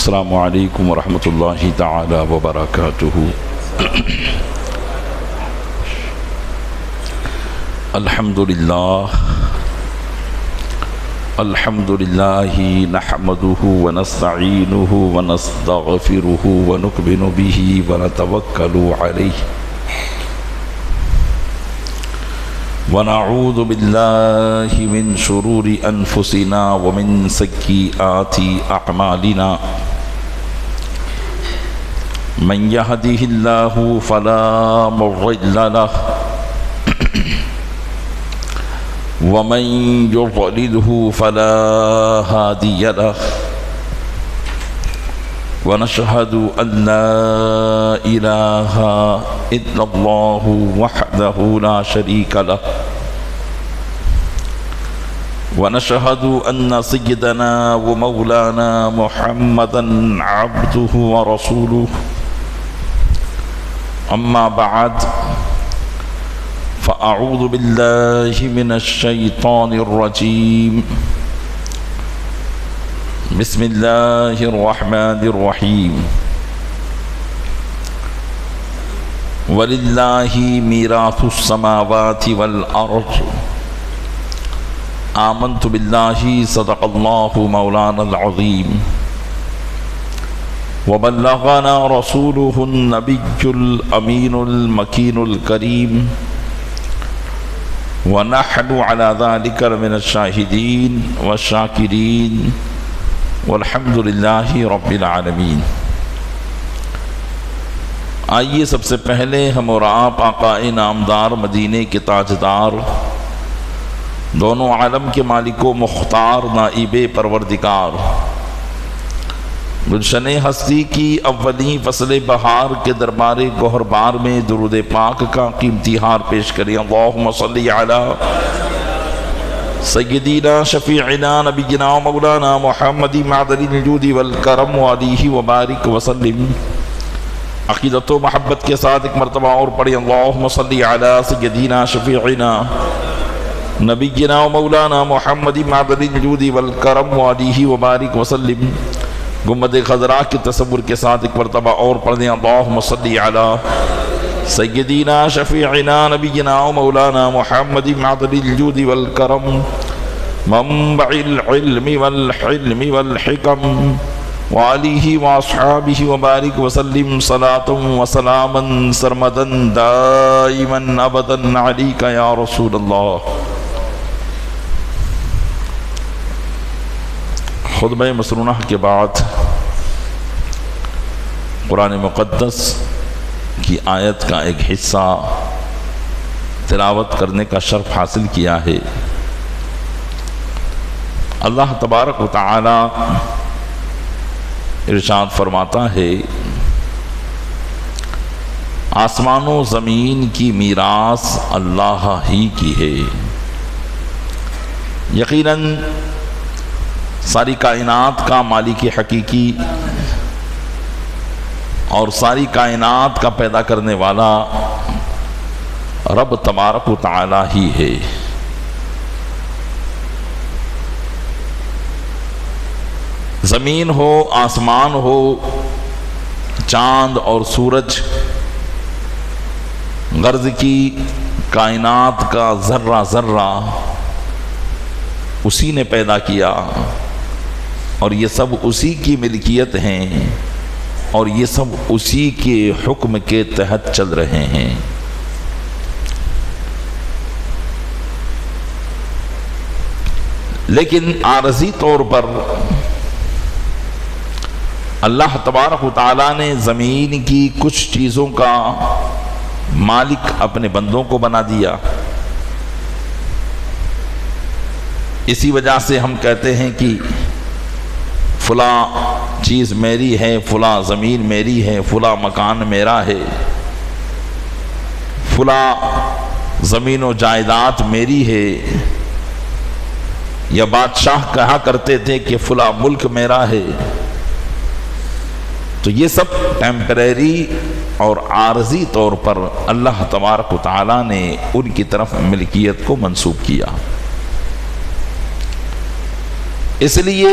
السلام علیکم ورحمۃ اللہ تعالی وبرکاتہ۔ الحمد للہ نحمده ونستعینه ونستغفره ونؤمن به ونتوکل علیہ ونعوذ باللہ من شرور انفسنا ومن سیئات اعمالنا من يهده اللہ فلا مضل له ومن يضلله فلا هادي له ونشهد أن لا إله إلا الله وحده لا شريك له ونشهد أن سيدنا ومولانا محمدا عبده ورسوله أما بعد فأعوذ بالله من الشيطان الرجيم بسم الله الرحمن الرحيم ولله ميراث السماوات والأرض آمنت بالله صدق الله مولانا العظيم وبلغنا رسوله النبي الأمين المكين الكريم ونحن على ذلك من الشاهدين والشاكرين والحمد للہ رب العالمین۔ آئیے سب سے پہلے ہم اور آپ آقا نامدار مدینے کے تاجدار دونوں عالم کے مالک و مختار نائب پروردگار گلشن ہستی کی اولین فصل بہار کے دربار گوہر بار میں درود پاک کا قیمتی ہار پیش کریں۔ اللہم صلی علی سیدنا شفیعنا نبینا مولانا محمد معدن الجود والکرم وعلیہ وبارک وسلم۔ عقیدت و محبت کے ساتھ ایک مرتبہ اور پڑھیں۔ اللہم صلی علی سیدنا شفیعنا نبینا مولانا محمد معدن الجود والکرم وعلیہ وبارک وسلم۔ گنبد خضراء کے تصور کے ساتھ ایک مرتبہ اور پڑھ دیں۔ اللہم صلی علی سیدنا شفیعنا نبینا مولانا محمد معدن الجود والکرم منبع العلم والحلم والحکم وعلیہ واصحابہ وبارک وسلم صلاۃ وسلاما سرمدا دائما ابدا علیک یا رسول اللہ۔ خطبہ مسنونہ کے بعد قرآن مقدس کی آیت کا ایک حصہ تلاوت کرنے کا شرف حاصل کیا ہے۔ اللہ تبارک و تعالی ارشاد فرماتا ہے، آسمان و زمین کی میراث اللہ ہی کی ہے۔ یقیناً ساری کائنات کا مالک حقیقی اور ساری کائنات کا پیدا کرنے والا رب تبارک و تعالی ہی ہے۔ زمین ہو، آسمان ہو، چاند اور سورج، غرض کی کائنات کا ذرہ ذرہ اسی نے پیدا کیا اور یہ سب اسی کی ملکیت ہیں اور یہ سب اسی کے حکم کے تحت چل رہے ہیں۔ لیکن عارضی طور پر اللہ تبارک و تعالیٰ نے زمین کی کچھ چیزوں کا مالک اپنے بندوں کو بنا دیا۔ اسی وجہ سے ہم کہتے ہیں کہ فلاں چیز میری ہے، فلاں زمین میری ہے، فلاں مکان میرا ہے، فلاں زمین و جائیداد میری ہے، یا بادشاہ کہا کرتے تھے کہ فلاں ملک میرا ہے۔ تو یہ سب ٹیمپریری اور عارضی طور پر اللہ تبارک و تعالیٰ نے ان کی طرف ملکیت کو منسوب کیا۔ اس لیے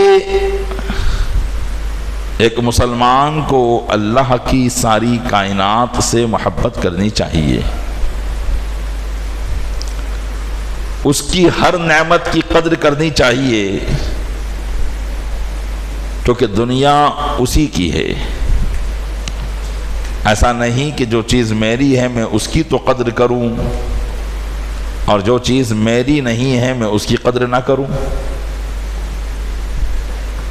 ایک مسلمان کو اللہ کی ساری کائنات سے محبت کرنی چاہیے، اس کی ہر نعمت کی قدر کرنی چاہیے، کیونکہ دنیا اسی کی ہے۔ ایسا نہیں کہ جو چیز میری ہے میں اس کی تو قدر کروں اور جو چیز میری نہیں ہے میں اس کی قدر نہ کروں۔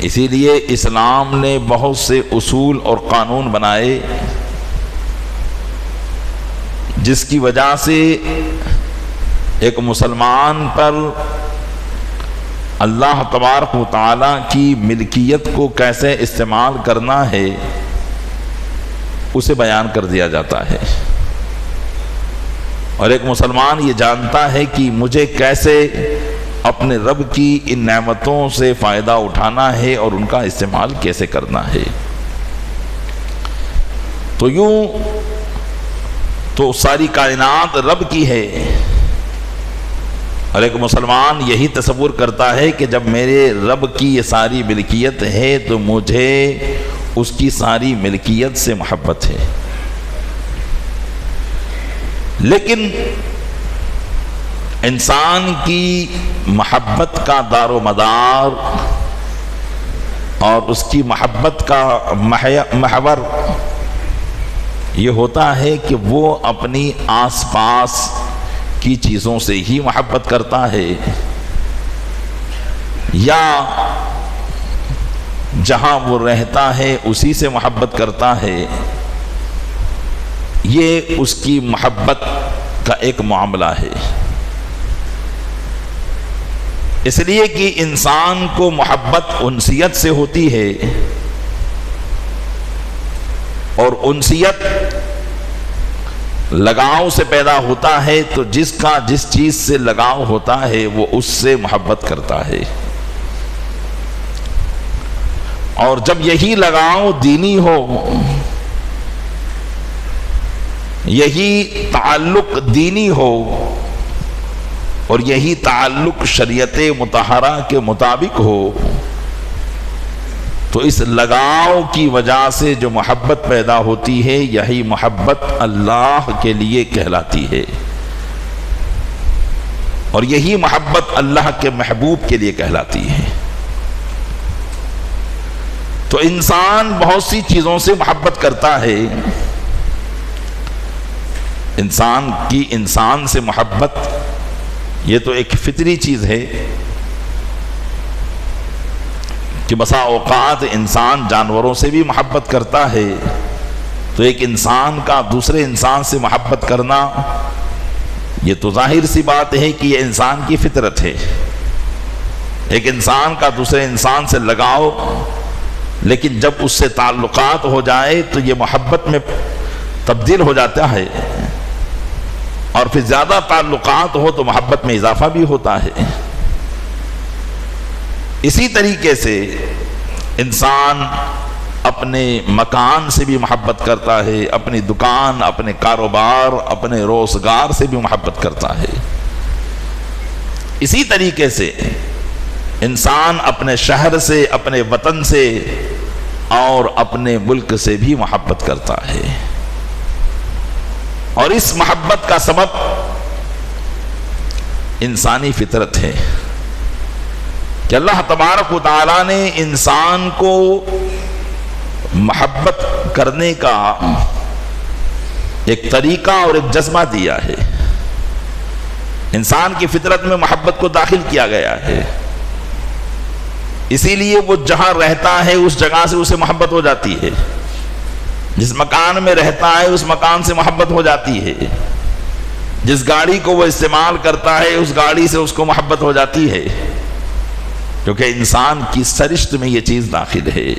اسی لیے اسلام نے بہت سے اصول اور قانون بنائے جس کی وجہ سے ایک مسلمان پر اللہ تبارک و تعالیٰ کی ملکیت کو کیسے استعمال کرنا ہے اسے بیان کر دیا جاتا ہے، اور ایک مسلمان یہ جانتا ہے کہ مجھے کیسے اپنے رب کی ان نعمتوں سے فائدہ اٹھانا ہے اور ان کا استعمال کیسے کرنا ہے۔ تو یوں تو ساری کائنات رب کی ہے، اور ایک مسلمان یہی تصور کرتا ہے کہ جب میرے رب کی یہ ساری ملکیت ہے تو مجھے اس کی ساری ملکیت سے محبت ہے۔ لیکن انسان کی محبت کا دار و مدار اور اس کی محبت کا محور یہ ہوتا ہے کہ وہ اپنی آس پاس کی چیزوں سے ہی محبت کرتا ہے، یا جہاں وہ رہتا ہے اسی سے محبت کرتا ہے۔ یہ اس کی محبت کا ایک معاملہ ہے، اس لیے کہ انسان کو محبت انسیت سے ہوتی ہے، اور انسیت لگاؤ سے پیدا ہوتا ہے، تو جس کا جس چیز سے لگاؤ ہوتا ہے وہ اس سے محبت کرتا ہے، اور جب یہی لگاؤ دینی ہو، یہی تعلق دینی ہو، اور یہی تعلق شریعت مطہرہ کے مطابق ہو، تو اس لگاؤ کی وجہ سے جو محبت پیدا ہوتی ہے یہی محبت اللہ کے لیے کہلاتی ہے، اور یہی محبت اللہ کے محبوب کے لیے کہلاتی ہے۔ تو انسان بہت سی چیزوں سے محبت کرتا ہے، انسان کی انسان سے محبت یہ تو ایک فطری چیز ہے کہ بسا اوقات انسان جانوروں سے بھی محبت کرتا ہے، تو ایک انسان کا دوسرے انسان سے محبت کرنا یہ تو ظاہر سی بات ہے کہ یہ انسان کی فطرت ہے، ایک انسان کا دوسرے انسان سے لگاؤ، لیکن جب اس سے تعلقات ہو جائے تو یہ محبت میں تبدیل ہو جاتا ہے، اور پھر زیادہ تعلقات ہو تو محبت میں اضافہ بھی ہوتا ہے۔ اسی طریقے سے انسان اپنے مکان سے بھی محبت کرتا ہے، اپنی دکان، اپنے کاروبار، اپنے روزگار سے بھی محبت کرتا ہے۔ اسی طریقے سے انسان اپنے شہر سے، اپنے وطن سے اور اپنے ملک سے بھی محبت کرتا ہے، اور اس محبت کا سبب انسانی فطرت ہے کہ اللہ تبارک و تعالیٰ نے انسان کو محبت کرنے کا ایک طریقہ اور ایک جذبہ دیا ہے، انسان کی فطرت میں محبت کو داخل کیا گیا ہے، اسی لیے وہ جہاں رہتا ہے اس جگہ سے اسے محبت ہو جاتی ہے، جس مکان میں رہتا ہے اس مکان سے محبت ہو جاتی ہے، جس گاڑی کو وہ استعمال کرتا ہے اس گاڑی سے اس کو محبت ہو جاتی ہے، کیونکہ انسان کی سرشت میں یہ چیز داخل ہے۔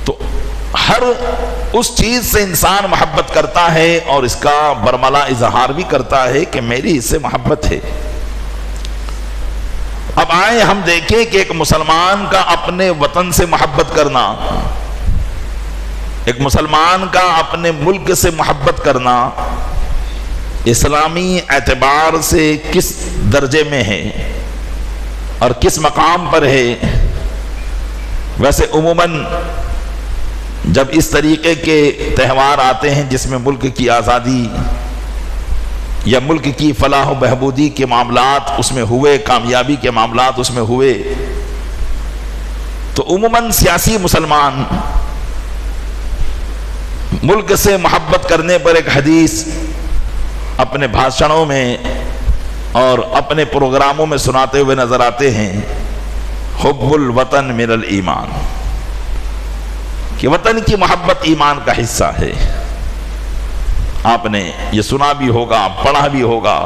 تو ہر اس چیز سے انسان محبت کرتا ہے اور اس کا برملا اظہار بھی کرتا ہے کہ میری اس سے محبت ہے۔ اب آئیں ہم دیکھیں کہ ایک مسلمان کا اپنے وطن سے محبت کرنا، ایک مسلمان کا اپنے ملک سے محبت کرنا اسلامی اعتبار سے کس درجے میں ہے اور کس مقام پر ہے، ویسے عموماً جب اس طریقے کے تہوار آتے ہیں جس میں ملک کی آزادی یا ملک کی فلاح و بہبودی کے معاملات اس میں ہوئے، کامیابی کے معاملات اس میں ہوئے، تو عموماً سیاسی مسلمان ملک سے محبت کرنے پر ایک حدیث اپنے بھاشنوں میں اور اپنے پروگراموں میں سناتے ہوئے نظر آتے ہیں، حب الوطن من الایمان، کہ وطن کی محبت ایمان کا حصہ ہے۔ آپ نے یہ سنا بھی ہوگا، پڑھا بھی ہوگا،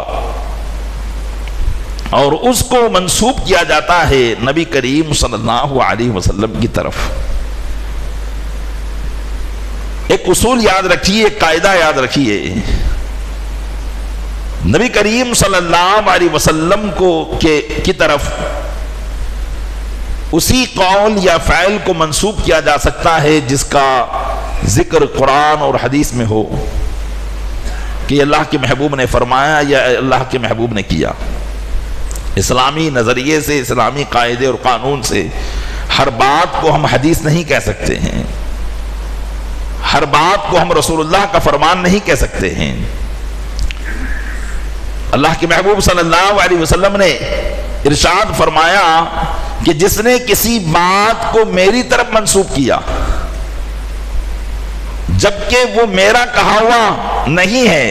اور اس کو منسوب کیا جاتا ہے نبی کریم صلی اللہ علیہ وسلم کی طرف۔ ایک اصول یاد رکھیے، ایک قاعدہ یاد رکھیے، نبی کریم صلی اللہ علیہ وسلم کی طرف اسی قول یا فعل کو منسوب کیا جا سکتا ہے جس کا ذکر قرآن اور حدیث میں ہو، کہ اللہ کے محبوب نے فرمایا یا اللہ کے محبوب نے کیا۔ اسلامی نظریے سے، اسلامی قاعدے اور قانون سے ہر بات کو ہم حدیث نہیں کہہ سکتے ہیں، ہر بات کو ہم رسول اللہ کا فرمان نہیں کہہ سکتے ہیں۔ اللہ کے محبوب صلی اللہ علیہ وسلم نے ارشاد فرمایا کہ جس نے کسی بات کو میری طرف منسوب کیا جبکہ وہ میرا کہا ہوا نہیں ہے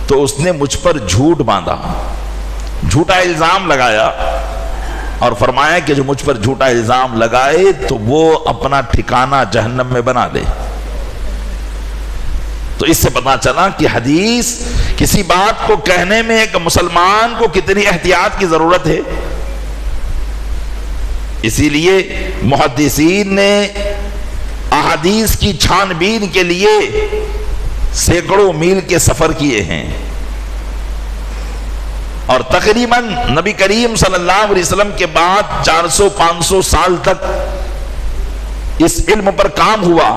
تو اس نے مجھ پر جھوٹ باندھا، جھوٹا الزام لگایا، اور فرمایا کہ جو مجھ پر جھوٹا الزام لگائے تو وہ اپنا ٹھکانہ جہنم میں بنا لے۔ تو اس سے پتہ چلا کہ حدیث کسی بات کو کہنے میں ایک مسلمان کو کتنی احتیاط کی ضرورت ہے۔ اسی لیے محدثین نے احادیث کی چھان بین کے لیے سینکڑوں میل کے سفر کیے ہیں، اور تقریباً نبی کریم صلی اللہ علیہ وسلم کے بعد 400-500 سال تک اس علم پر کام ہوا،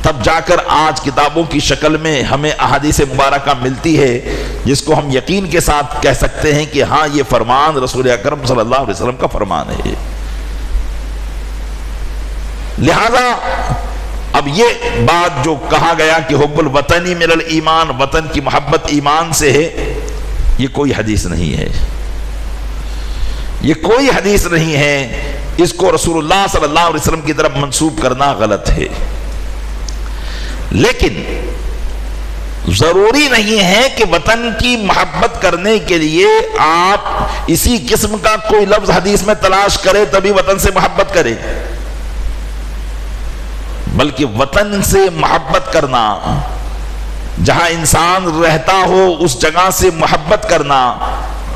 تب جا کر آج کتابوں کی شکل میں ہمیں احادیث مبارکہ ملتی ہے جس کو ہم یقین کے ساتھ کہہ سکتے ہیں کہ ہاں یہ فرمان رسول اکرم صلی اللہ علیہ وسلم کا فرمان ہے۔ لہذا اب یہ بات جو کہا گیا کہ حب الوطن من الایمان، وطن کی محبت ایمان سے ہے، یہ کوئی حدیث نہیں ہے، یہ کوئی حدیث نہیں ہے، اس کو رسول اللہ صلی اللہ علیہ وسلم کی طرف منسوب کرنا غلط ہے۔ لیکن ضروری نہیں ہے کہ وطن کی محبت کرنے کے لیے آپ اسی قسم کا کوئی لفظ حدیث میں تلاش کرے تبھی وطن سے محبت کرے، بلکہ وطن سے محبت کرنا، جہاں انسان رہتا ہو اس جگہ سے محبت کرنا،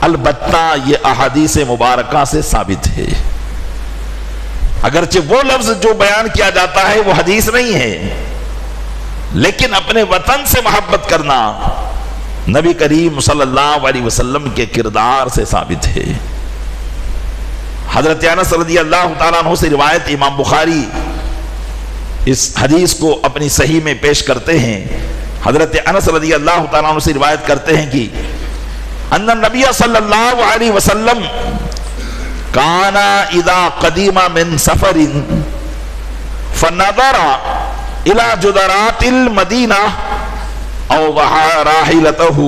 البتہ یہ احادیث مبارکہ سے ثابت ہے۔ اگرچہ وہ لفظ جو بیان کیا جاتا ہے وہ حدیث نہیں ہے، لیکن اپنے وطن سے محبت کرنا نبی کریم صلی اللہ علیہ وسلم کے کردار سے ثابت ہے۔ حضرت انس رضی اللہ تعالیٰ عنہ سے روایت، امام بخاری اس حدیث کو اپنی صحیح میں پیش کرتے ہیں۔ حضرت انس رضی اللہ تعالیٰ عنہ سے روایت کرتے ہیں کہ ان النبی صلی اللہ علیہ وسلم کان اذا قدیم من سفر فنظر الى جدرات المدینہ اوضح راحلته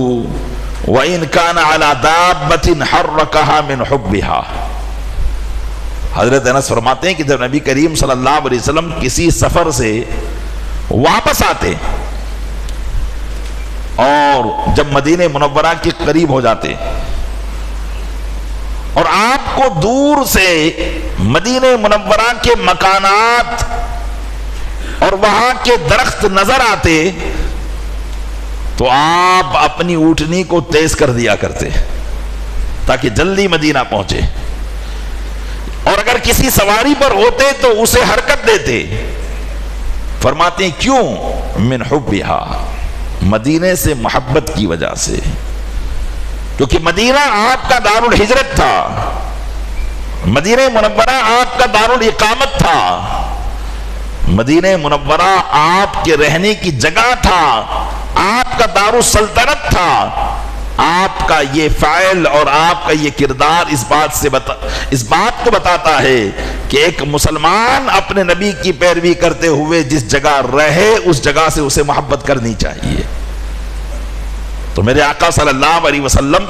وان كان على دابة حركها من حبها۔ حضرت انس فرماتے ہیں کہ جب نبی کریم صلی اللہ علیہ وسلم کسی سفر سے واپس آتے اور جب مدینہ منورہ کے قریب ہو جاتے اور آپ کو دور سے مدینہ منورہ کے مکانات اور وہاں کے درخت نظر آتے تو آپ اپنی اونٹنی کو تیز کر دیا کرتے تاکہ جلدی مدینہ پہنچے، اور اگر کسی سواری پر ہوتے تو اسے حرکت دیتے۔ فرماتے ہیں کیوں؟ من حبھا، مدینے سے محبت کی وجہ سے، کیونکہ مدینہ آپ کا دار الہجرت تھا، مدینہ منورہ آپ کا دار الاقامت تھا، مدینہ منورہ آپ کے رہنے کی جگہ تھا، آپ کا دار السلطنت تھا، آپ کا یہ فعل اور آپ کا یہ کردار اس بات کو بتاتا ہے کہ ایک مسلمان اپنے نبی کی پیروی کرتے ہوئے جس جگہ رہے اس جگہ سے اسے محبت کرنی چاہیے۔ تو میرے آقا صلی اللہ علیہ وسلم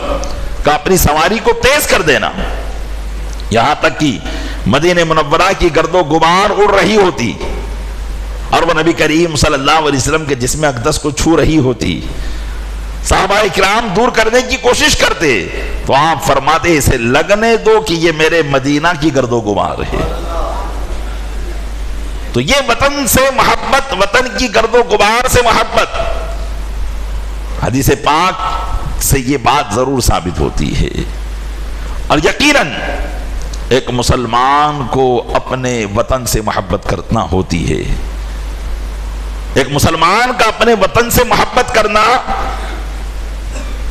کا اپنی سواری کو تیز کر دینا، یہاں تک کہ مدینہ منورہ کی گرد و غبار اڑ رہی ہوتی اور وہ نبی کریم صلی اللہ علیہ وسلم کے جسم اقدس کو چھو رہی ہوتی، صحابہ کرام دور کرنے کی کوشش کرتے تو آپ فرماتے اسے لگنے دو کہ یہ میرے مدینہ کی گرد و غبار ہے۔ تو یہ وطن سے محبت، وطن کی گرد و غبار سے محبت، حدیث پاک سے یہ بات ضرور ثابت ہوتی ہے۔ اور یقیناً ایک مسلمان کو اپنے وطن سے محبت کرنا ہوتی ہے۔ ایک مسلمان کا اپنے وطن سے محبت کرنا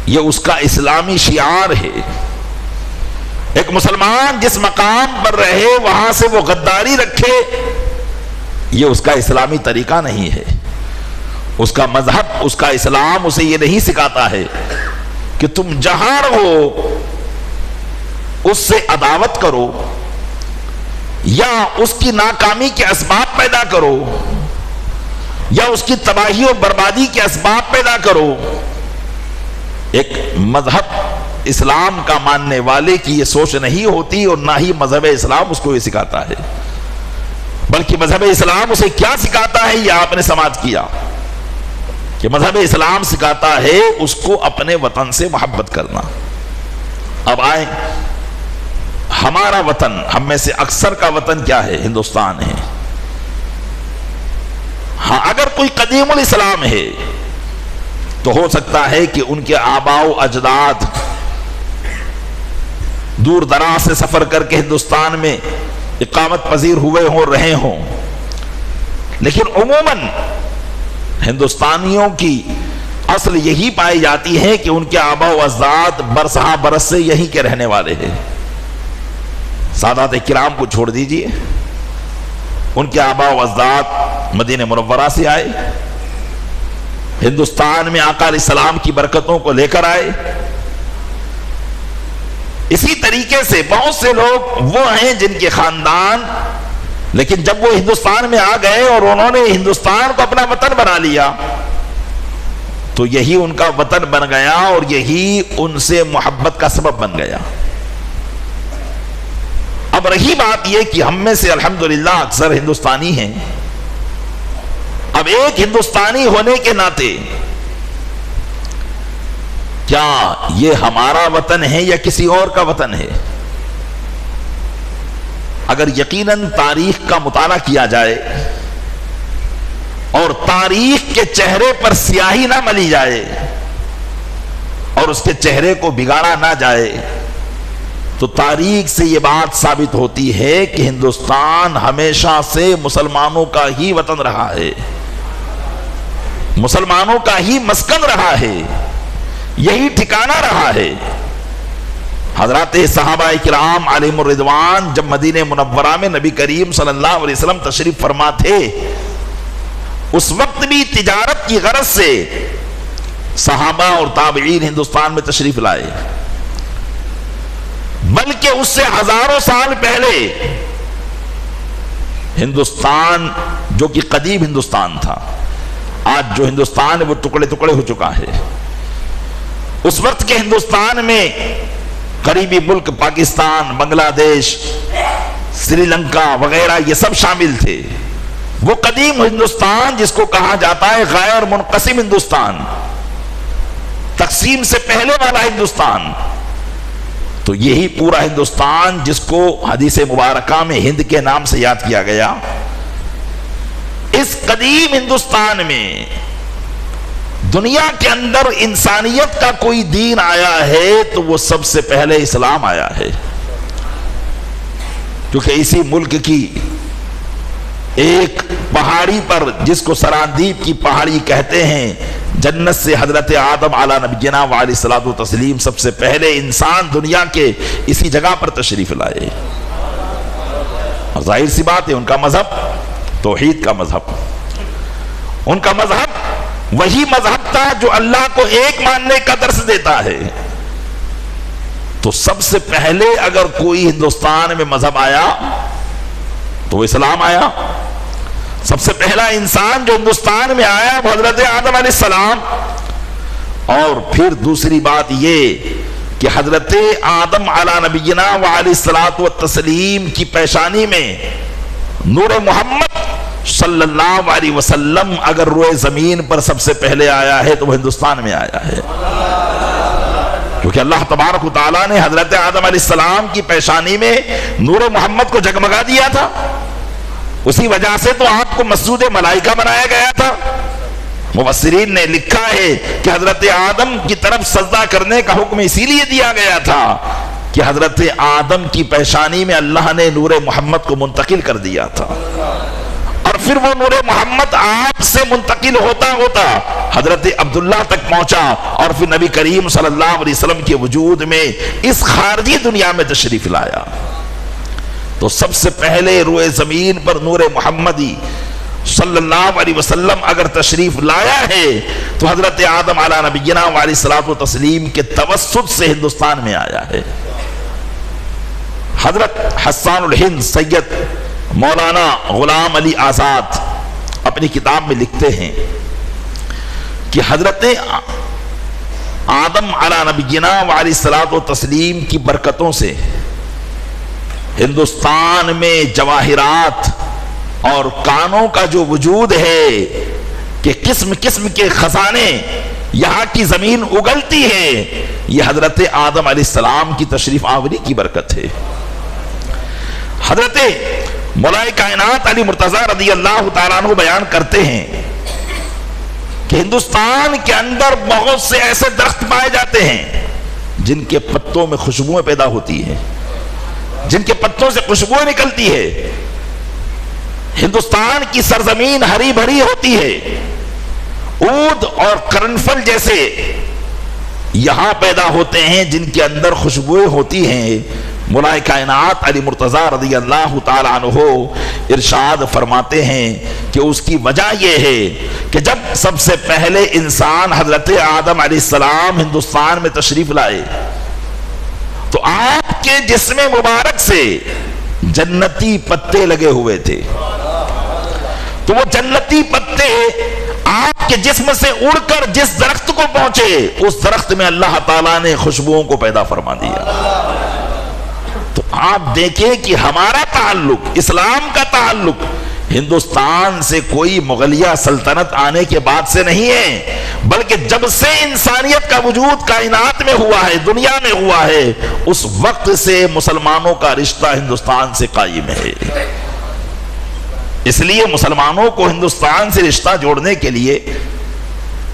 یہ اس کا اسلامی شعار ہے۔ ایک مسلمان جس مقام پر رہے وہاں سے وہ غداری رکھے، یہ اس کا اسلامی طریقہ نہیں ہے۔ اس کا مذہب، اس کا اسلام اسے یہ نہیں سکھاتا ہے کہ تم جہاں رہو اس سے عداوت کرو یا اس کی ناکامی کے اسباب پیدا کرو یا اس کی تباہی و بربادی کے اسباب پیدا کرو۔ ایک مذہب اسلام کا ماننے والے کی یہ سوچ نہیں ہوتی، اور نہ ہی مذہب اسلام اس کو یہ سکھاتا ہے، بلکہ مذہب اسلام اسے کیا سکھاتا ہے یہ آپ نے سماعت کیا کہ مذہب اسلام سکھاتا ہے اس کو اپنے وطن سے محبت کرنا۔ اب آئیں، ہمارا وطن، ہم میں سے اکثر کا وطن کیا ہے؟ ہندوستان ہے۔ ہاں، اگر کوئی قدیم الاسلام ہے تو ہو سکتا ہے کہ ان کے آباء و اجداد دور دراز سے سفر کر کے ہندوستان میں اقامت پذیر ہوئے ہوں، رہے ہوں، لیکن عموماً ہندوستانیوں کی اصل یہی پائی جاتی ہے کہ ان کے آباء و اجداد برسہ برس سے یہیں کے رہنے والے ہیں۔ سادات کرام کو چھوڑ دیجئے، ان کے آباء و اجداد مدینہ منورہ سے آئے، ہندوستان میں آقا علیہ السلام کی برکتوں کو لے کر آئے۔ اسی طریقے سے بہت سے لوگ وہ ہیں جن کے خاندان، لیکن جب وہ ہندوستان میں آ گئے اور انہوں نے ہندوستان کو اپنا وطن بنا لیا تو یہی ان کا وطن بن گیا اور یہی ان سے محبت کا سبب بن گیا۔ اب رہی بات یہ کہ ہم میں سے الحمدللہ اکثر ہندوستانی ہیں۔ اب ایک ہندوستانی ہونے کے ناطے کیا یہ ہمارا وطن ہے یا کسی اور کا وطن ہے؟ اگر یقیناً تاریخ کا مطالعہ کیا جائے اور تاریخ کے چہرے پر سیاہی نہ ملی جائے اور اس کے چہرے کو بگاڑا نہ جائے تو تاریخ سے یہ بات ثابت ہوتی ہے کہ ہندوستان ہمیشہ سے مسلمانوں کا ہی وطن رہا ہے، مسلمانوں کا ہی مسکن رہا ہے، یہی ٹھکانہ رہا ہے۔ حضرات صحابہ کرام علیہم الرضوان جب مدینہ منورہ میں نبی کریم صلی اللہ علیہ وسلم تشریف فرما تھے، اس وقت بھی تجارت کی غرض سے صحابہ اور تابعین ہندوستان میں تشریف لائے، بلکہ اس سے ہزاروں سال پہلے ہندوستان جو کہ قدیم ہندوستان تھا، آج جو ہندوستان ہے وہ ٹکڑے ٹکڑے ہو چکا ہے، اس وقت کے ہندوستان میں قریبی ملک پاکستان، بنگلہ دیش، سری لنکا وغیرہ یہ سب شامل تھے۔ وہ قدیم ہندوستان جس کو کہا جاتا ہے غیر منقسم ہندوستان، تقسیم سے پہلے والا ہندوستان، تو یہی پورا ہندوستان جس کو حدیث مبارکہ میں ہند کے نام سے یاد کیا گیا، اس قدیم ہندوستان میں دنیا کے اندر انسانیت کا کوئی دین آیا ہے تو وہ سب سے پہلے اسلام آیا ہے، کیونکہ اسی ملک کی ایک پہاڑی پر جس کو سراندیپ کی پہاڑی کہتے ہیں، جنت سے حضرت آدم علیہ نبینا وعلیہ الصلوۃ والتسلیم سب سے پہلے انسان دنیا کے اسی جگہ پر تشریف لائے، اور ظاہر سی بات ہے ان کا مذہب توحید کا مذہب، ان کا مذہب وہی مذہب تھا جو اللہ کو ایک ماننے کا درس دیتا ہے۔ تو سب سے پہلے اگر کوئی ہندوستان میں مذہب آیا تو اسلام آیا۔ سب سے پہلا انسان جو ہندوستان میں آیا وہ حضرت آدم علیہ السلام۔ اور پھر دوسری بات یہ کہ حضرت آدم علی نبینا وعلیہ الصلوۃ والتسلیم کی پیشانی میں نور محمد صلی اللہ علیہ وسلم اگر روئے زمین پر سب سے پہلے آیا ہے تو وہ ہندوستان میں آیا ہے، کیونکہ اللہ تبارک و تعالیٰ نے حضرت آدم علیہ السلام کی پیشانی میں نور محمد کو جگمگا دیا تھا۔ اسی وجہ سے تو آپ کو مسجود ملائکہ بنایا گیا تھا۔ مفسرین نے لکھا ہے کہ حضرت آدم کی طرف سجدہ کرنے کا حکم اسی لیے دیا گیا تھا کہ حضرت آدم کی پیشانی میں اللہ نے نور محمد کو منتقل کر دیا تھا، اور پھر وہ نور محمد آپ سے منتقل ہوتا ہوتا حضرت عبداللہ تک پہنچا، اور پھر نبی کریم صلی اللہ علیہ وسلم کے وجود میں اس خارجی دنیا میں تشریف لایا۔ تو سب سے پہلے روئے زمین پر نور محمدی صلی اللہ علیہ وسلم اگر تشریف لایا ہے تو حضرت آدم علی نبینا وعلیہ الصلوۃ والتسلیم کے توسط سے ہندوستان میں آیا ہے۔ حضرت حسان الہند سید مولانا غلام علی آزاد اپنی کتاب میں لکھتے ہیں کہ حضرت آدم علی نبینا وعلیہ الصلوۃ والتسلیم کی برکتوں سے ہندوستان میں جواہرات اور کانوں کا جو وجود ہے کہ قسم قسم کے خزانے یہاں کی زمین اگلتی ہے، یہ حضرت آدم علیہ السلام کی تشریف آوری کی برکت ہے۔ حضرت مولا کائنات علی مرتضیٰ رضی اللہ تعالیٰ عنہ بیان کرتے ہیں کہ ہندوستان کے اندر بہت سے ایسے درخت پائے جاتے ہیں جن کے پتوں میں خوشبوئیں پیدا ہوتی ہیں، جن کے پتوں سے خوشبوئیں نکلتی ہے۔ ہندوستان کی سرزمین ہری بھری ہوتی ہے، عود اور قرنفل جیسے یہاں پیدا ہوتے ہیں جن کے اندر خوشبوئیں ہوتی ہیں۔ مولا کائنات علی مرتضیٰ رضی اللہ تعالیٰ عنہ ارشاد فرماتے ہیں کہ اس کی وجہ یہ ہے کہ جب سب سے پہلے انسان حضرت آدم علیہ السلام ہندوستان میں تشریف لائے تو آپ کے جسم مبارک سے جنتی پتے لگے ہوئے تھے، تو وہ جنتی پتے آپ کے جسم سے اڑ کر جس درخت کو پہنچے اس درخت میں اللہ تعالیٰ نے خوشبوؤں کو پیدا فرما دیا۔ تو آپ دیکھیں کہ ہمارا تعلق، اسلام کا تعلق ہندوستان سے کوئی مغلیہ سلطنت آنے کے بعد سے نہیں ہے، بلکہ جب سے انسانیت کا وجود کائنات میں ہوا ہے، دنیا میں ہوا ہے، اس وقت سے مسلمانوں کا رشتہ ہندوستان سے قائم ہے۔ اس لیے مسلمانوں کو ہندوستان سے رشتہ جوڑنے کے لیے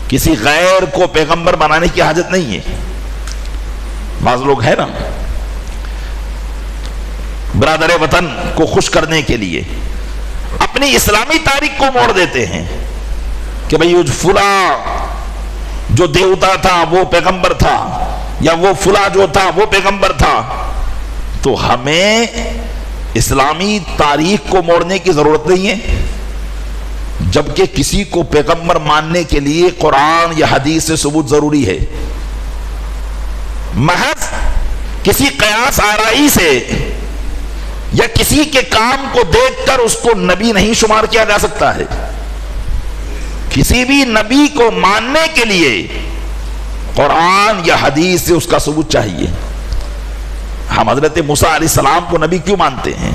کسی غیر کو پیغمبر بنانے کی حاجت نہیں ہے۔ بعض لوگ ہیں نا برادر وطن کو خوش کرنے کے لیے اپنی اسلامی تاریخ کو موڑ دیتے ہیں کہ بھئی فلاں جو دیوتا تھا وہ پیغمبر تھا، یا وہ فلاں جو تھا وہ پیغمبر تھا۔ تو ہمیں اسلامی تاریخ کو موڑنے کی ضرورت نہیں ہے، جبکہ کسی کو پیغمبر ماننے کے لیے قرآن یا حدیث سے ثبوت ضروری ہے۔ محض کسی قیاس آرائی سے یا کسی کے کام کو دیکھ کر اس کو نبی نہیں شمار کیا جا سکتا ہے۔ کسی بھی نبی کو ماننے کے لیے قرآن یا حدیث سے اس کا ثبوت چاہیے۔ ہم حضرت موسیٰ علیہ السلام کو نبی کیوں مانتے ہیں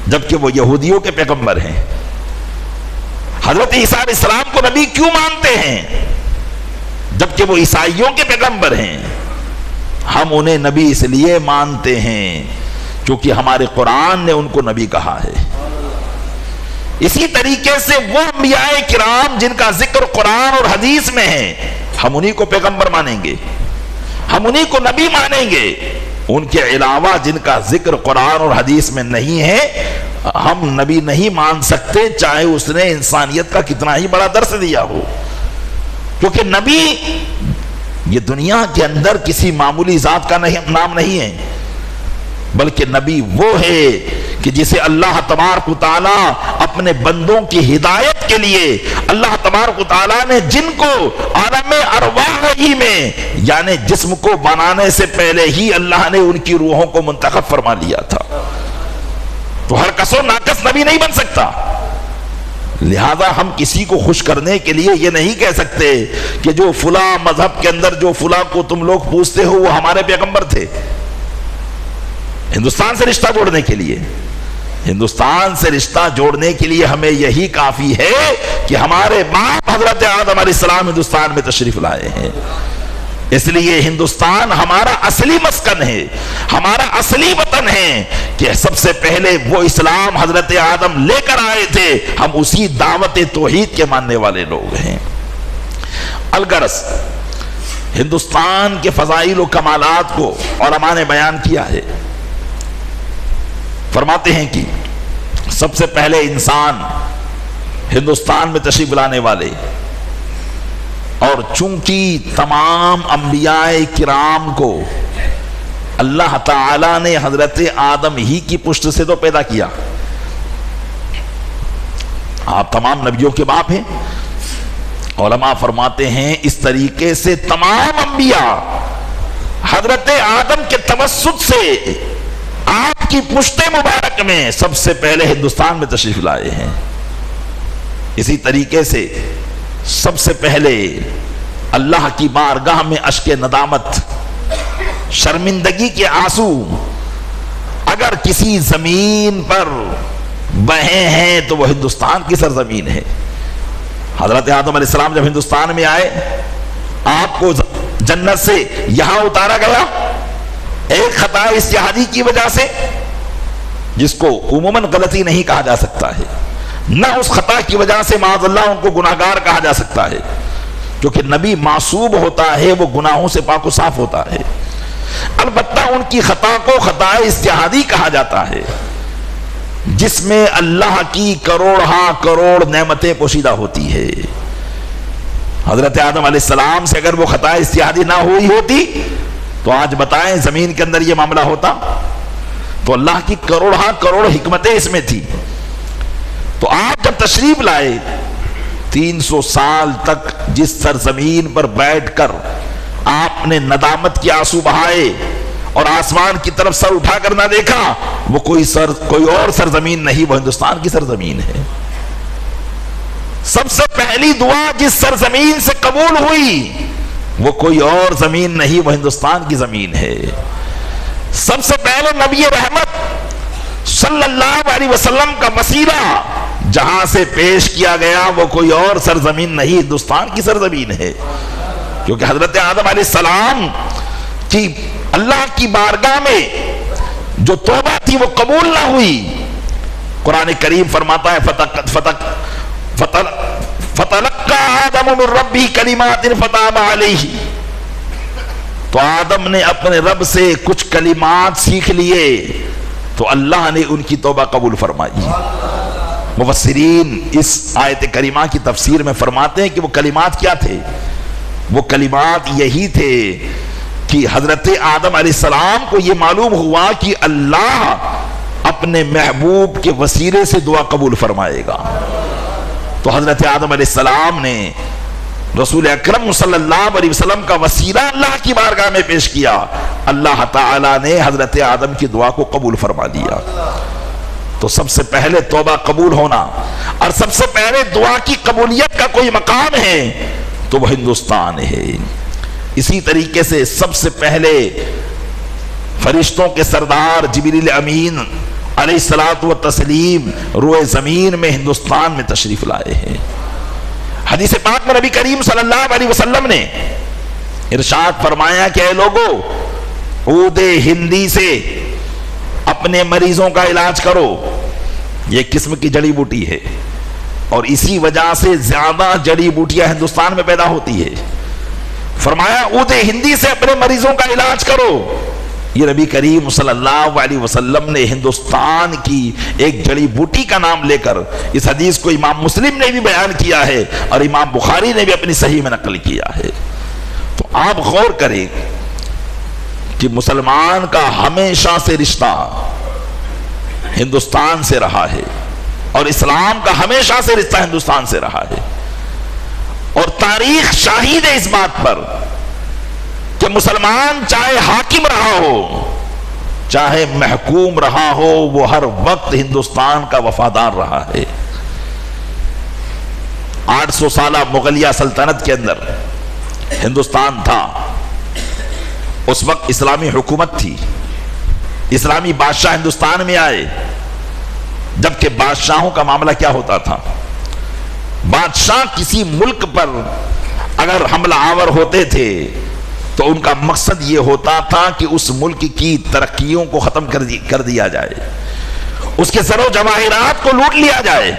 جبکہ وہ یہودیوں کے پیغمبر ہیں؟ حضرت عیسیٰ علیہ السلام کو نبی کیوں مانتے ہیں جبکہ وہ عیسائیوں کے پیغمبر ہیں؟ ہم انہیں نبی اس لیے مانتے ہیں کیونکہ ہمارے قرآن نے ان کو نبی کہا ہے۔ اسی طریقے سے وہ انبیاء کرام جن کا ذکر قرآن اور حدیث میں ہے ہم انہی کو پیغمبر مانیں گے، ہم انہی کو نبی مانیں گے۔ ان کے علاوہ جن کا ذکر قرآن اور حدیث میں نہیں ہے ہم نبی نہیں مان سکتے، چاہے اس نے انسانیت کا کتنا ہی بڑا درس دیا ہو، کیونکہ نبی یہ دنیا کے اندر کسی معمولی ذات کا نام نہیں ہے۔ بلکہ نبی وہ ہے کہ جسے اللہ تبارک و تعالیٰ اپنے بندوں کی ہدایت کے لیے اللہ تبارک و تعالیٰ نے جن کو عالم ارواح ہی میں یعنی جسم کو بنانے سے پہلے ہی اللہ نے ان کی روحوں کو منتخب فرما لیا تھا. تو ہر کس و ناقص نبی نہیں بن سکتا. لہذا ہم کسی کو خوش کرنے کے لیے یہ نہیں کہہ سکتے کہ جو فلاں مذہب کے اندر جو فلاں کو تم لوگ پوچھتے ہو وہ ہمارے پیغمبر تھے. ہندوستان سے رشتہ جوڑنے کے لیے ہندوستان سے رشتہ جوڑنے کے لیے ہمیں یہی کافی ہے کہ ہمارے باپ حضرت آدم علیہ السلام ہندوستان میں تشریف لائے ہیں. اس لیے ہندوستان ہمارا اصلی مسکن ہے, ہمارا اصلی وطن ہے کہ سب سے پہلے وہ اسلام حضرت آدم لے کر آئے تھے. ہم اسی دعوت توحید کے ماننے والے لوگ ہیں. الغرض ہندوستان کے فضائل و کمالات کو علماء نے بیان کیا ہے. فرماتے ہیں کہ سب سے پہلے انسان ہندوستان میں تشریف لانے والے اور چونکہ تمام انبیاء کرام کو اللہ تعالی نے حضرت آدم ہی کی پشت سے تو پیدا کیا. آپ تمام نبیوں کے باپ ہیں. علماء فرماتے ہیں اس طریقے سے تمام انبیاء حضرت آدم کے توسط سے آپ کی پشت مبارک میں سب سے پہلے ہندوستان میں تشریف لائے ہیں. اسی طریقے سے سب سے پہلے اللہ کی بارگاہ میں اشک ندامت شرمندگی کے آنسو اگر کسی زمین پر بہے ہیں تو وہ ہندوستان کی سرزمین ہے. حضرت آدم علیہ السلام جب ہندوستان میں آئے آپ کو جنت سے یہاں اتارا گیا ایک خطا اجتہادی کی وجہ سے, جس کو عموماً غلطی نہیں کہا جا سکتا ہے, نہ اس خطا کی وجہ سے معاذ اللہ ان کو گناہگار کہا جا سکتا ہے, کیونکہ نبی معصوم ہوتا ہے, وہ گناہوں سے پاک و صاف ہوتا ہے. البتہ ان کی خطا کو خطا اجتہادی کہا جاتا ہے جس میں اللہ کی کروڑ ہاں کروڑ نعمتیں پوشیدہ ہوتی ہے. حضرت آدم علیہ السلام سے اگر وہ خطا اجتہادی نہ ہوئی ہوتی تو آج بتائیں زمین کے اندر یہ معاملہ ہوتا. تو اللہ کی کروڑ ہاں کروڑ حکمتیں اس میں تھی. تو آپ جب تشریف لائے 300 سال تک جس سرزمین پر بیٹھ کر آپ نے ندامت کے آنسو بہائے اور آسمان کی طرف سر اٹھا کر نہ دیکھا, وہ کوئی اور سرزمین نہیں, وہ ہندوستان کی سرزمین ہے. سب سے پہلی دعا جس سرزمین سے قبول ہوئی وہ کوئی اور زمین نہیں, وہ ہندوستان کی زمین ہے. سب سے پہلے نبی رحمت صلی اللہ علیہ وسلم کا وسیلہ جہاں سے پیش کیا گیا وہ کوئی اور سرزمین نہیں, ہندوستان کی سرزمین ہے. کیونکہ حضرت آدم علیہ السلام کی اللہ کی بارگاہ میں جو توبہ تھی وہ قبول نہ ہوئی. قرآن کریم فرماتا ہے فَتَلَقَّى آدَمُ مِن رَبِّهِ كَلِمَاتٍ فَتَابَ عَلَيْهِ. تو آدم نے اپنے رب سے کچھ کلمات سیکھ لیے تو اللہ نے ان کی توبہ قبول فرمائی. مفسرین اس آیت کریمہ کی تفسیر میں فرماتے ہیں کہ وہ کلمات کیا تھے. وہ کلمات یہی تھے کہ حضرت آدم علیہ السلام کو یہ معلوم ہوا کہ اللہ اپنے محبوب کے وسیلے سے دعا قبول فرمائے گا. تو حضرت آدم علیہ السلام نے رسول اکرم صلی اللہ علیہ وسلم کا وسیلہ اللہ کی بارگاہ میں پیش کیا. اللہ تعالیٰ نے حضرت آدم کی دعا کو قبول فرما دیا. تو سب سے پہلے توبہ قبول ہونا اور سب سے پہلے دعا کی قبولیت کا کوئی مقام ہے تو وہ ہندوستان ہے. اسی طریقے سے سب سے پہلے فرشتوں کے سردار جبریل امین علیہ الصلوۃ والتسلیم روئے زمین میں ہندوستان میں تشریف لائے ہیں. حدیث پاک میں نبی کریم صلی اللہ علیہ وسلم نے ارشاد فرمایا کہ اے لوگو عود ہندی سے اپنے مریضوں کا علاج کرو. یہ قسم کی جڑی بوٹی ہے اور اسی وجہ سے زیادہ جڑی بوٹیاں ہندوستان میں پیدا ہوتی ہے. فرمایا عود ہندی سے اپنے مریضوں کا علاج کرو. یہ نبی کریم صلی اللہ علیہ وسلم نے ہندوستان کی ایک جڑی بوٹی کا نام لے کر اس حدیث کو امام مسلم نے بھی بیان کیا ہے اور امام بخاری نے بھی اپنی صحیح میں نقل کیا ہے. تو آپ غور کریں کہ مسلمان کا ہمیشہ سے رشتہ ہندوستان سے رہا ہے اور اسلام کا ہمیشہ سے رشتہ ہندوستان سے رہا ہے، اور تاریخ شاہد ہے اس بات پر کہ مسلمان چاہے حاکم رہا ہو چاہے محکوم رہا ہو، وہ ہر وقت ہندوستان کا وفادار رہا ہے۔ 800 سالہ مغلیہ سلطنت کے اندر ہندوستان تھا، اس وقت اسلامی حکومت تھی، اسلامی بادشاہ ہندوستان میں آئے، جبکہ بادشاہوں کا معاملہ کیا ہوتا تھا؟ بادشاہ کسی ملک پر اگر حملہ آور ہوتے تھے تو ان کا مقصد یہ ہوتا تھا کہ اس ملک کی ترقیوں کو ختم کر دیا جائے، اس کے زر و جواہرات کو لوٹ لیا جائے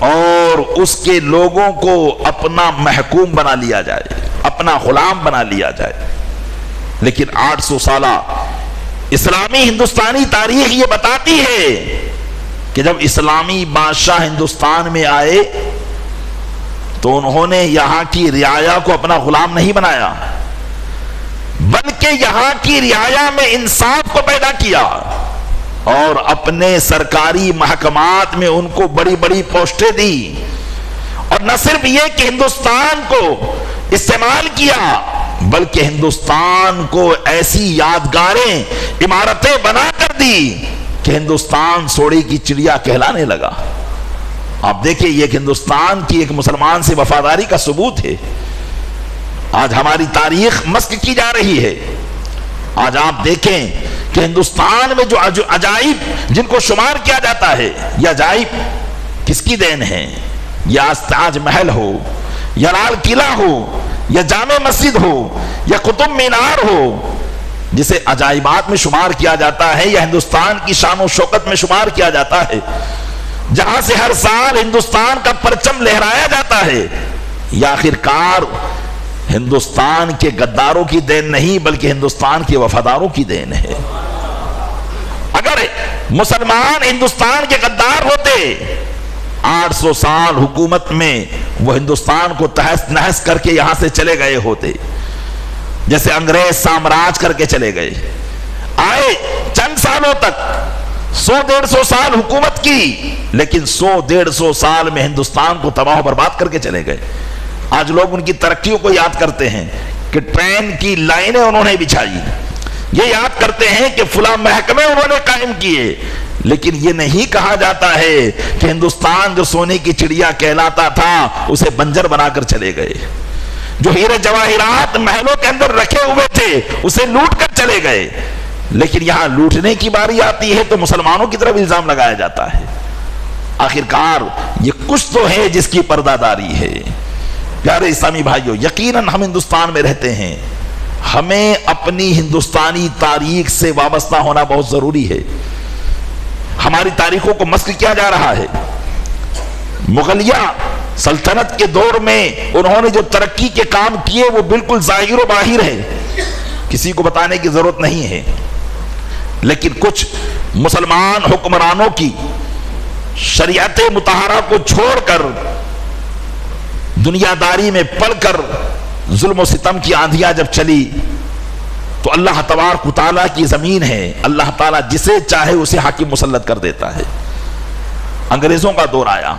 اور اس کے لوگوں کو اپنا محکوم بنا لیا جائے، اپنا غلام بنا لیا جائے۔ لیکن 800 سالہ اسلامی ہندوستانی تاریخ یہ بتاتی ہے کہ جب اسلامی بادشاہ ہندوستان میں آئے تو انہوں نے یہاں کی رعایا کو اپنا غلام نہیں بنایا، بلکہ یہاں کی رعایا میں انصاف کو پیدا کیا اور اپنے سرکاری محکمات میں ان کو بڑی بڑی پوسٹیں دی، اور نہ صرف یہ کہ ہندوستان کو استعمال کیا بلکہ ہندوستان کو ایسی یادگاریں عمارتیں بنا کر دی کہ ہندوستان سوڑے کی چڑیا کہلانے لگا۔ آپ دیکھیں یہ کہ ہندوستان کی ایک مسلمان سے وفاداری کا ثبوت ہے۔ آج ہماری تاریخ مسخ کی جا رہی ہے۔ آج آپ دیکھیں کہ ہندوستان میں جو عجائب جن کو شمار کیا جاتا ہے، یہ عجائب کس کی دین ہے؟ یا تاج محل ہو، یا لال قلعہ ہو، یا جامع مسجد ہو، یا قطب مینار ہو، جسے عجائبات میں شمار کیا جاتا ہے، یا ہندوستان کی شان و شوکت میں شمار کیا جاتا ہے، جہاں سے ہر سال ہندوستان کا پرچم لہرایا جاتا ہے، یا آخرکار ہندوستان کے غداروں کی دین نہیں بلکہ ہندوستان کے وفاداروں کی دین ہے۔ اگر مسلمان ہندوستان کے غدار ہوتے 800 سال حکومت میں وہ ہندوستان کو تہس نہس کر کے یہاں سے چلے گئے ہوتے، جیسے انگریز سامراج کر کے چلے گئے، آئے چند سالوں تک 100-150 سال حکومت کی، لیکن 100-150 سال میں ہندوستان کو تباہ و برباد کر کے چلے گئے۔ آج لوگ ان کی ترقیوں کو یاد کرتے ہیں کہ ٹرین کی لائنیں انہوں نے بچھائی، یہ یاد کرتے ہیں کہ فلاں محکمے انہوں نے قائم کیے، لیکن یہ نہیں کہا جاتا ہے کہ ہندوستان جو سونے کی چڑیا کہلاتا تھا اسے بنجر بنا کر چلے گئے، جو ہیرے جواہرات محلوں کے اندر رکھے ہوئے تھے اسے لوٹ کر چلے گئے۔ لیکن یہاں لوٹنے کی باری آتی ہے تو مسلمانوں کی طرف الزام لگایا جاتا ہے۔ آخرکار یہ کچھ تو ہے جس کی پردہ داری ہے۔ پیارے اسلامی بھائیو، یقیناً ہم ہندوستان میں رہتے ہیں، ہمیں اپنی ہندوستانی تاریخ سے وابستہ ہونا بہت ضروری ہے۔ ہماری تاریخوں کو مسخ کیا جا رہا ہے۔ مغلیہ سلطنت کے دور میں انہوں نے جو ترقی کے کام کیے وہ بالکل ظاہر و باہر ہے، کسی کو بتانے کی ضرورت نہیں ہے، لیکن کچھ مسلمان حکمرانوں کی شریعت مطہرہ کو چھوڑ کر دنیا داری میں پڑ کر ظلم و ستم کی آندھیاں جب چلی تو اللہ تبارک و تعالیٰ کی زمین ہے، اللہ تعالیٰ جسے چاہے اسے حاکم مسلط کر دیتا ہے۔ انگریزوں کا دور آیا،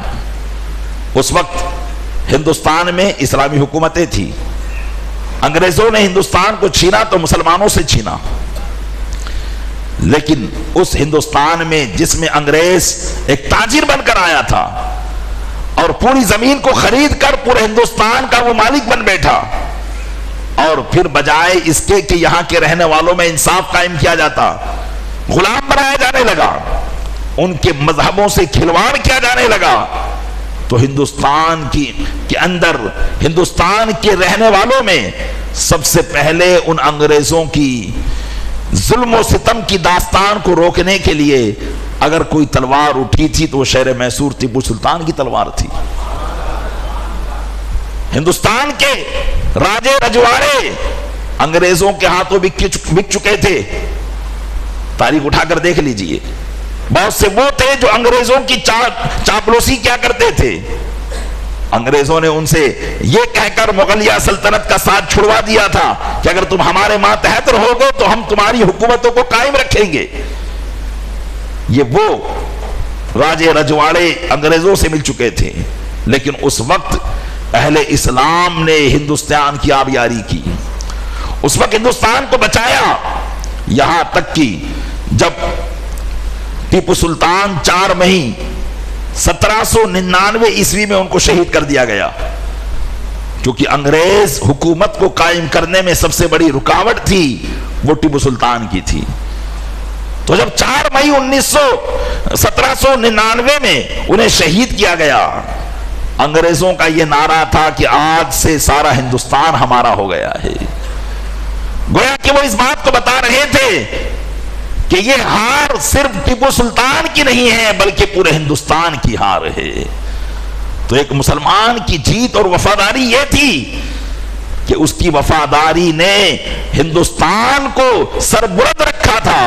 اس وقت ہندوستان میں اسلامی حکومتیں تھی، انگریزوں نے ہندوستان کو چھینا تو مسلمانوں سے چھینا، لیکن اس ہندوستان میں جس میں انگریز ایک تاجر بن کر آیا تھا اور پوری زمین کو خرید کر پورے ہندوستان کا وہ مالک بن بیٹھا، اور پھر بجائے اس کے کہ یہاں کے رہنے والوں میں انصاف قائم کیا جاتا، غلام بنایا جانے لگا، ان کے مذہبوں سے کھلواڑ کیا جانے لگا، تو ہندوستان کے اندر ہندوستان کے رہنے والوں میں سب سے پہلے ان انگریزوں کی ظلم و ستم کی داستان کو روکنے کے لیے اگر کوئی تلوار اٹھی تھی تو وہ شہر میسور ٹیپو سلطان کی تلوار تھی۔ ہندوستان کے راجے رجواڑے انگریزوں کے ہاتھوں بک چکے تھے، تاریخ اٹھا کر دیکھ لیجئے، بہت سے وہ تھے جو انگریزوں کی چاپلوسی کیا کرتے تھے، انگریزوں نے ان سے یہ کہہ کر مغلیہ سلطنت کا ساتھ چھڑوا دیا تھا کہ اگر تم ہمارے ماتحت رہو تو ہم تمہاری حکومتوں کو قائم رکھیں گے. یہ وہ راجے رجواڑے انگریزوں سے مل چکے تھے، لیکن اس وقت اہل اسلام نے ہندوستان کی آبیاری کی، اس وقت ہندوستان کو بچایا. یہاں تک کہ جب ٹیپو سلطان 4 مئی 1799 عیسوی میں ان کو شہید کر دیا گیا، کیونکہ انگریز حکومت کو قائم کرنے میں سب سے بڑی رکاوٹ تھی وہ ٹیپو سلطان کی تھی. تو جب 4 مئی 1799 میں انہیں شہید کیا گیا، انگریزوں کا یہ نعرہ تھا کہ آج سے سارا ہندوستان ہمارا ہو گیا ہے. گویا کہ وہ اس بات کو بتا رہے تھے کہ یہ ہار صرف ٹیپو سلطان کی نہیں ہے بلکہ پورے ہندوستان کی ہار ہے. تو ایک مسلمان کی جیت اور وفاداری یہ تھی کہ اس کی وفاداری نے ہندوستان کو سربلند رکھا تھا،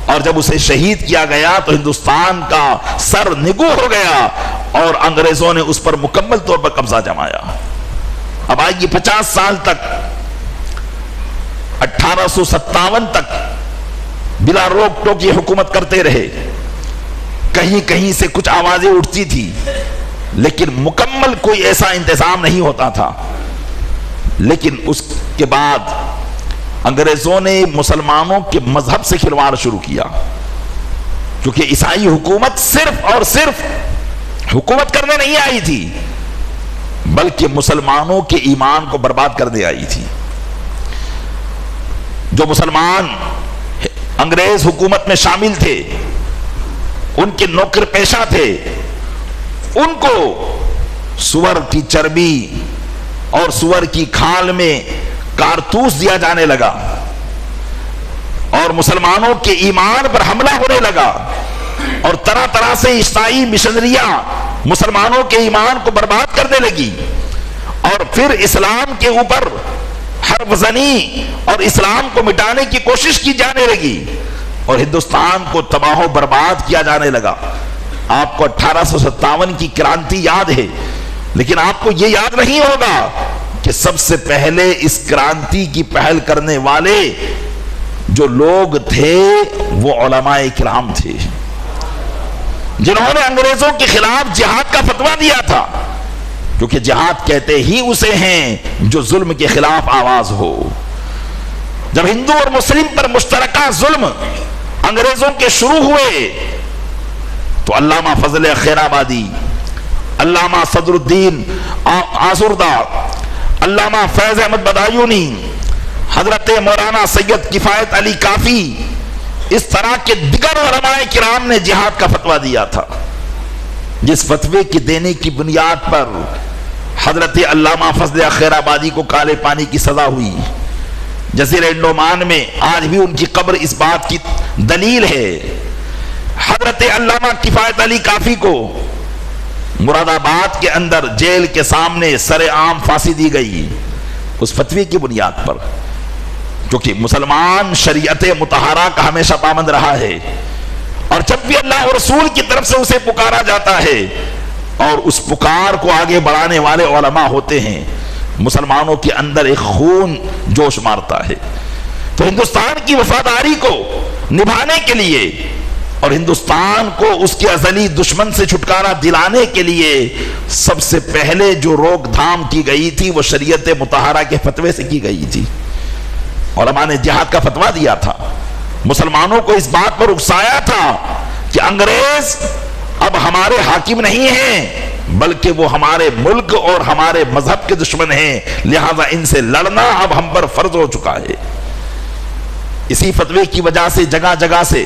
اور جب اسے شہید کیا گیا تو ہندوستان کا سر نگو ہو گیا اور انگریزوں نے اس پر مکمل طور پر قبضہ جمایا. اب آئیے 50 سال تک، 1857 تک بلا روک ٹوک یہ حکومت کرتے رہے. کہیں کہیں سے کچھ آوازیں اٹھتی تھی لیکن مکمل کوئی ایسا انتظام نہیں ہوتا تھا. لیکن اس کے بعد انگریزوں نے مسلمانوں کے مذہب سے کھلواڑ شروع کیا، کیونکہ عیسائی حکومت صرف اور صرف حکومت کرنے نہیں آئی تھی بلکہ مسلمانوں کے ایمان کو برباد کرنے آئی تھی. جو مسلمان انگریز حکومت میں شامل تھے، ان کے نوکر پیشہ تھے، ان کو سور کی چربی اور سور کی کھال میں کارتوس دیا جانے لگا اور مسلمانوں کے ایمان پر حملہ ہونے لگا، اور طرح طرح سے عیسائی مشنریاں مسلمانوں کے ایمان کو برباد کرنے لگی، اور پھر اسلام کے اوپر حرب زنی اور اسلام کو مٹانے کی کوشش کی جانے لگی اور ہندوستان کو تباہ و برباد کیا جانے لگا. آپ کو 1857 کی کرانتی یاد ہے، لیکن آپ کو یہ یاد نہیں ہوگا کہ سب سے پہلے اس کرانتی کی پہل کرنے والے جو لوگ تھے وہ علماء کرام تھے، جنہوں نے انگریزوں کے خلاف جہاد کا فتویٰ دیا تھا. کیونکہ جہاد کہتے ہی اسے ہیں جو ظلم کے خلاف آواز ہو. جب ہندو اور مسلم پر مشترکہ ظلم انگریزوں کے شروع ہوئے تو علامہ فضل خیر آبادی، علامہ صدر الدین آزردہ، علامہ فیض احمد بدایونی، حضرت مولانا سید کفایت علی کافی، اس طرح کے دیگر علماء کرام نے جہاد کا فتویٰ دیا تھا، جس فتوے کی دینے کی بنیاد پر حضرت علامہ فضل خیر آبادی کو کالے پانی کی سزا ہوئی. جزیرہ انڈومان میں آج بھی ان کی قبر اس بات کی دلیل ہے. حضرت علامہ کفایت علی کافی کو مراد آباد کے اندر جیل کے سامنے سر عام پھانسی دی گئی اس فتوے کی بنیاد پر، کیونکہ مسلمان شریعت مطہرہ کا ہمیشہ پابند رہا ہے، اور جب بھی اللہ اور رسول کی طرف سے اسے پکارا جاتا ہے اور اس پکار کو آگے بڑھانے والے علماء ہوتے ہیں، مسلمانوں کے اندر ایک خون جوش مارتا ہے. تو ہندوستان کی وفاداری کو نبھانے کے لیے اور ہندوستان کو اس کے ازلی دشمن سے چھٹکارا دلانے کے لیے سب سے پہلے جو روک تھام کی گئی تھی وہ شریعت مطہرہ کے فتوے سے کی گئی تھی. علماء نے جہاد کا فتویٰ دیا تھا، مسلمانوں کو اس بات پر اکسایا تھا کہ انگریز اب ہمارے حاکم نہیں ہیں بلکہ وہ ہمارے ملک اور ہمارے مذہب کے دشمن ہیں، لہذا ان سے لڑنا اب ہم پر فرض ہو چکا ہے. اسی فتوے کی وجہ سے جگہ جگہ سے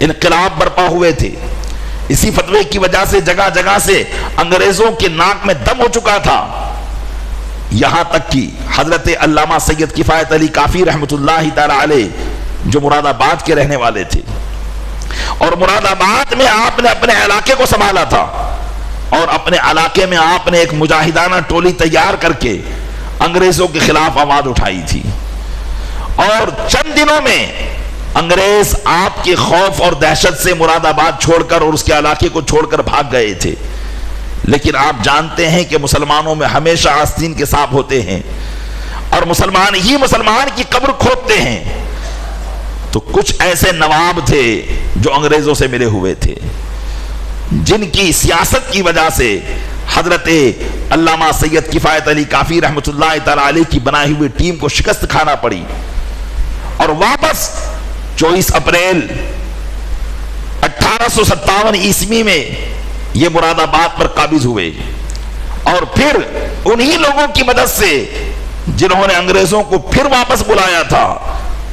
انقلاب برپا ہوئے تھے، اسی فتوے کی وجہ سے جگہ جگہ سے انگریزوں کے ناک میں دم ہو چکا تھا. یہاں تک کہ حضرت علامہ سید کفایت علی کافی رحمت اللہ تعالی علیہ جو مراد آباد کے رہنے والے تھے، اور مراد آباد میں آپ نے اپنے علاقے کو سنبھالا تھا، اور اپنے علاقے میں آپ نے ایک مجاہدانہ ٹولی تیار کر کے انگریزوں کے خلاف آواز اٹھائی تھی، اور چند دنوں میں انگریز آپ کے خوف اور دہشت سے مراد آباد چھوڑ کر اور اس کے علاقے کو چھوڑ کر بھاگ گئے تھے. لیکن آپ جانتے ہیں کہ مسلمانوں میں ہمیشہ آستین کے سانپ ہوتے ہیں اور مسلمان ہی مسلمان کی قبر کھودتے ہیں. تو کچھ ایسے نواب تھے جو انگریزوں سے ملے ہوئے تھے، جن کی سیاست کی وجہ سے حضرت علامہ سید کفایت علی کافی رحمۃ اللہ تعالی علیہ کی بنائی ہوئی ٹیم کو شکست کھانا پڑی، اور واپس 24 اپریل 1857 عیسوی میں یہ مراد آباد پر قابض ہوئے. اور پھر انہی لوگوں کی مدد سے جنہوں نے انگریزوں کو پھر واپس بلایا تھا،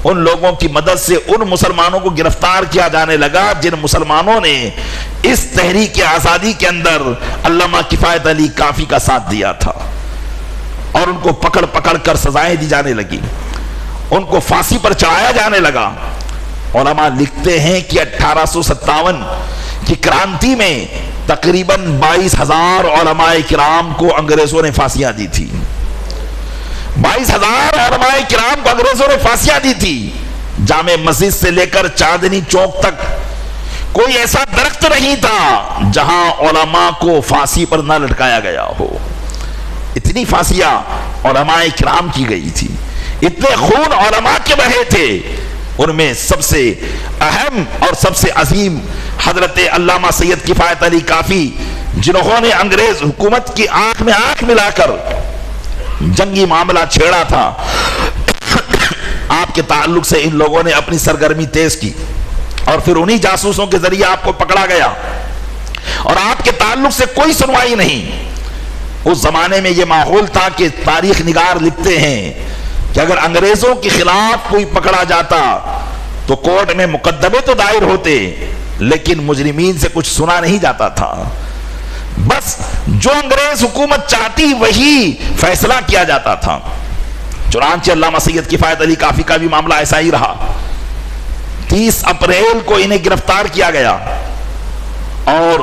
ان لوگوں کی مدد سے ان مسلمانوں کو گرفتار کیا جانے لگا جن مسلمانوں نے اس تحریک آزادی کے اندر علامہ کفایت علی کافی کا ساتھ دیا تھا، اور ان کو پکڑ پکڑ کر سزائیں دی جانے لگی، ان کو پھانسی پر چڑھایا جانے لگا. علماء لکھتے ہیں کہ 1857 کی کرانتی میں تقریباً 22,000 علماء کرام کو انگریزوں نے پھانسیاں دی تھی. 22,000 علماء کرام کو انگریزوں نے پھانسیاں دی تھی. جامع مسجد سے لے کر چاندنی چوک تک کوئی ایسا درخت نہیں تھا جہاں علماء کو پھانسی پر نہ لٹکایا گیا ہو. اتنی پھانسیاں علماء کرام کی گئی تھی، اتنے خون علماء کے بہے تھے. ان میں سب سے اہم اور سب سے عظیم حضرت علامہ سید کفایت علی کافی، جنہوں نے انگریز حکومت کی آنکھ میں آنکھ ملا کر جنگی معاملہ چھیڑا تھا. آپ کے تعلق سے ان لوگوں نے اپنی سرگرمی تیز کی، اور پھر انہی جاسوسوں کے ذریعے آپ کو پکڑا گیا، اور آپ کے تعلق سے کوئی سنوائی نہیں. اس زمانے میں یہ ماحول تھا کہ تاریخ نگار لکھتے ہیں کہ اگر انگریزوں کے خلاف کوئی پکڑا جاتا تو کورٹ میں مقدمے تو دائر ہوتے، لیکن مجرمین سے کچھ سنا نہیں جاتا تھا. بس جو انگریز حکومت چاہتی وہی فیصلہ کیا جاتا تھا. چنانچہ علامہ سید کفایت علی کافی کا بھی معاملہ ایسا ہی رہا. 30 اپریل کو انہیں گرفتار کیا گیا، اور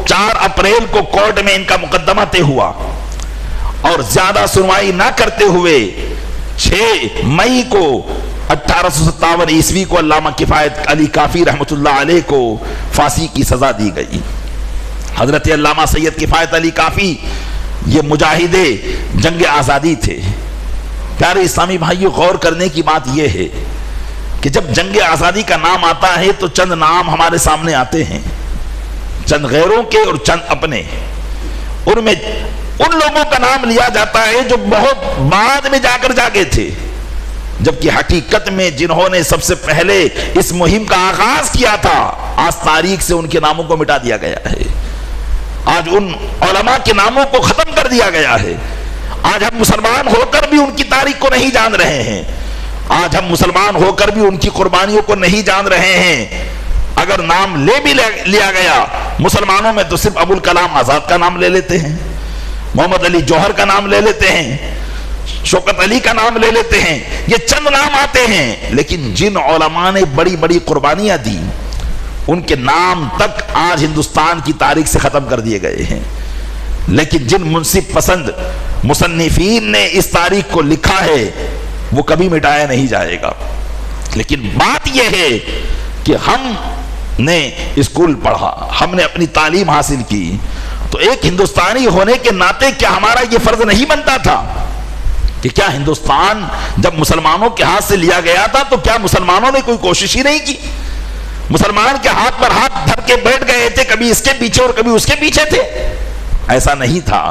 4 اپریل کو کورٹ میں ان کا مقدمہ طے ہوا، اور زیادہ سنوائی نہ کرتے ہوئے 6 مئی کو 1857 عیسوی کو علامہ کفایت علی کافی رحمۃ اللہ علیہ کو پھانسی کی سزا دی گئی. حضرت علامہ سید کفایت علی کافی یہ مجاہد جنگ آزادی تھے. پیارے اسلامی بھائیو، غور کرنے کی بات یہ ہے کہ جب جنگ آزادی کا نام آتا ہے تو چند نام ہمارے سامنے آتے ہیں، چند غیروں کے اور چند اپنے. ان میں ان لوگوں کا نام لیا جاتا ہے جو بہت بعد میں جا کر جاگے تھے، جبکہ حقیقت میں جنہوں نے سب سے پہلے اس مہم کا آغاز کیا تھا، آج تاریخ سے ان کے ناموں کو مٹا دیا گیا ہے. آج ان علماء کے ناموں کو ختم کر دیا گیا ہے. آج ہم مسلمان ہو کر بھی ان کی تاریخ کو نہیں جان رہے ہیں. آج ہم مسلمان ہو کر بھی ان کی قربانیوں کو نہیں جان رہے ہیں. اگر نام لے بھی لیا گیا مسلمانوں میں تو صرف ابوالکلام آزاد کا نام لے لیتے ہیں، محمد علی جوہر کا نام لے لیتے ہیں، شوکت علی کا نام لے لیتے ہیں. یہ چند نام آتے ہیں، لیکن جن علماء نے بڑی بڑی قربانیاں دی ان کے نام تک آج ہندوستان کی تاریخ سے ختم کر دیے گئے ہیں. لیکن جن منصف پسند مصنفین نے اس تاریخ کو لکھا ہے وہ کبھی مٹایا نہیں جائے گا. لیکن بات یہ ہے کہ ہم نے اسکول پڑھا، ہم نے اپنی تعلیم حاصل کی، تو ایک ہندوستانی ہونے کے ناطے کیا ہمارا یہ فرض نہیں بنتا تھا کہ کیا ہندوستان جب مسلمانوں کے ہاتھ سے لیا گیا تھا تو کیا مسلمانوں نے کوئی کوشش ہی نہیں کی؟ مسلمان کے ہاتھ پر ہاتھ دھر کے بیٹھ گئے تھے، کبھی اس کے پیچھے اور کبھی اس کے پیچھے تھے؟ ایسا نہیں تھا،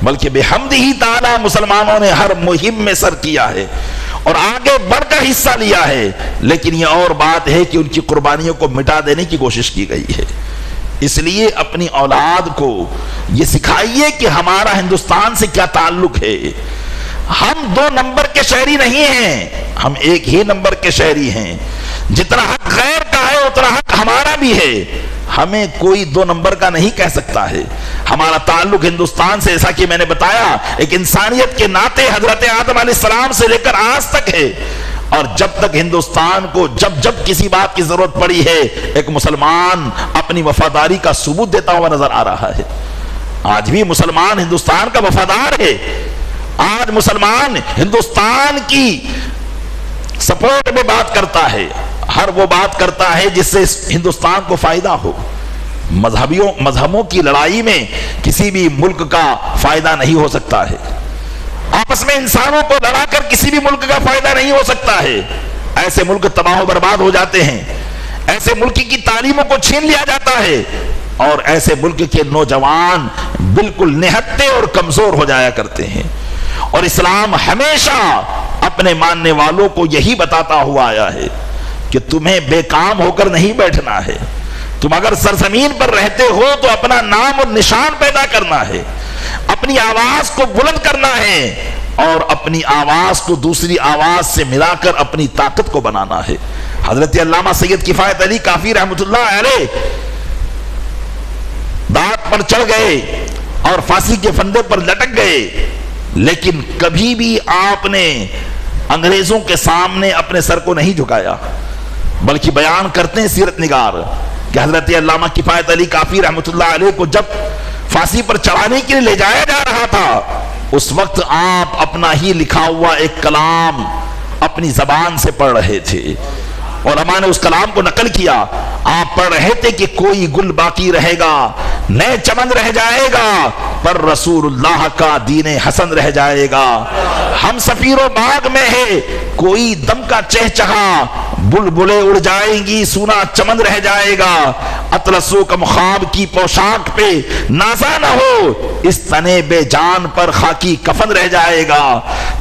بلکہ بحمدہ تعالی مسلمانوں نے ہر مہم میں سر کیا ہے اور آگے بڑھ کر حصہ لیا ہے. لیکن یہ اور بات ہے کہ ان کی قربانیوں کو مٹا دینے کی کوشش کی گئی ہے. اس لیے اپنی اولاد کو یہ سکھائیے کہ ہمارا ہندوستان سے کیا تعلق ہے. ہم 2 نمبر کے شہری نہیں ہیں، ہم ایک ہی نمبر کے شہری ہیں. جتنا حق غیر کا ہے اتنا حق ہمارا بھی ہے. ہمیں کوئی 2 نمبر کا نہیں کہہ سکتا ہے. ہمارا تعلق ہندوستان سے، ایسا کہ میں نے بتایا، ایک انسانیت کے ناطے حضرت آدم علیہ السلام سے لے کر آج تک ہے. اور جب تک ہندوستان کو جب کسی بات کی ضرورت پڑی ہے ایک مسلمان اپنی وفاداری کا ثبوت دیتا ہوا نظر آ رہا ہے. آج بھی مسلمان ہندوستان کا وفادار ہے. آج مسلمان ہندوستان کی سپورٹ میں بات کرتا ہے، ہر وہ بات کرتا ہے جس سے ہندوستان کو فائدہ ہو. مذہبوں کی لڑائی میں کسی بھی ملک کا فائدہ نہیں ہو سکتا ہے، آپس میں انسانوں کو لڑا کر کسی بھی ملک کا فائدہ نہیں ہو سکتا ہے۔ ایسے ملک تباہ و برباد ہو جاتے ہیں، ایسے ملک کی تعلیموں کو چھین لیا جاتا ہے، اور ایسے ملک کے نوجوان بالکل نہتے اور کمزور ہو جایا کرتے ہیں۔ اور اسلام ہمیشہ اپنے ماننے والوں کو یہی بتاتا ہوا آیا ہے کہ تمہیں بے کام ہو کر نہیں بیٹھنا ہے، تم اگر سرزمین پر رہتے ہو تو اپنا نام اور نشان پیدا کرنا ہے، اپنی آواز کو بلند کرنا ہے، اور اپنی آواز کو دوسری آواز سے ملا کر اپنی طاقت کو بنانا ہے۔ حضرت علامہ سید کفایت علی کافی رحمۃ اللہ علیہ دانت پر چڑھ گئے اور پھانسی کے پھندے پر لٹک گئے، لیکن کبھی بھی آپ نے انگریزوں کے سامنے اپنے سر کو نہیں جھکایا، بلکہ بیان کرتے ہیں سیرت نگار کہ حضرت علامہ کفایت علی کافی رحمۃ اللہ علیہ کو جب پھانسی پر چڑھانے کے لیے لے جایا جا رہا تھا، اس وقت آپ اپنا ہی لکھا ہوا ایک کلام اپنی زبان سے پڑھ رہے تھے۔ علماء نے اس کلام کو نقل کیا، آپ پڑھ رہے تھے کہ کوئی گل باقی رہے گا، نئے چمن رہ جائے گا، پر رسول اللہ کا دین حسن رہ جائے گا۔ ہم سفیر و باغ میں ہے، کوئی دم کا چہچہا، بلبلیں اڑ جائیں گی، سونا چمن رہ جائے گا۔ اطلسو کا مخاب کی پوشاک پہ نازا نہ ہو، اس تنے بے جان پر خاکی کفن رہ جائے گا۔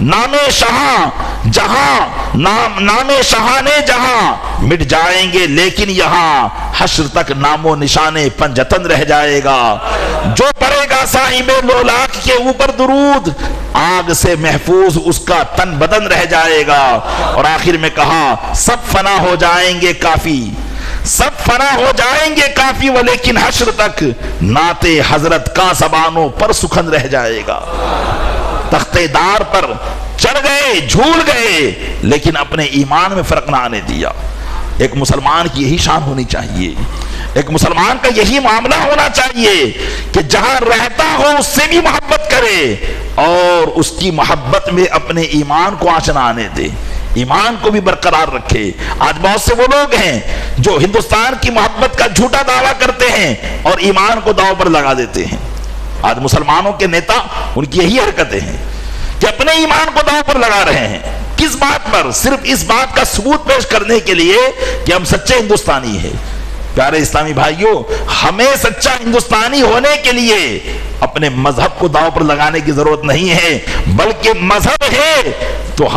نام شاہ جہاں نام شاہانے جہاں مٹ جائیں گے، لیکن یہاں حشر تک نام و نشانے پنجتن رہ جائے گا۔ جو پڑے گا صاحب لولاک کے اوپر درود، آگ سے محفوظ اس کا تن بدن رہ جائے گا۔ اور آخر میں کہا سب فنا ہو جائیں گے کافی، سب فنا ہو جائیں گے کافی، ولیکن حشر تک نعت حضرت کا زبانوں پر سخن رہ جائے گا۔ تختے دار پر چڑھ گئے، جھول گئے، لیکن اپنے ایمان میں فرق نہ آنے دیا۔ ایک مسلمان کی یہی شان ہونی چاہیے، ایک مسلمان کا یہی معاملہ ہونا چاہیے کہ جہاں رہتا ہو اس سے بھی محبت کرے، اور اس کی محبت میں اپنے ایمان کو آنچ نہ آنے دے، ایمان کو بھی برقرار رکھے۔ آج بہت سے وہ لوگ ہیں جو ہندوستان کی محبت کا جھوٹا دعویٰ کرتے ہیں اور ایمان کو داؤ پر لگا دیتے ہیں۔ آج مسلمانوں کے نیتا ان کی یہی حرکتیں ہیں کہ اپنے ایمان کو داؤ پر لگا رہے ہیں۔ کس بات پر؟ صرف اس بات کا ثبوت پیش کرنے کے لیے کہ ہم سچے ہندوستانی ہیں۔ پیارے اسلامی بھائیوں، ہمیں سچا ہندوستانی ہونے کے لیے اپنے مذہب کو داؤ پر لگانے کی ضرورت نہیں ہے، بلکہ مذہب ہے تو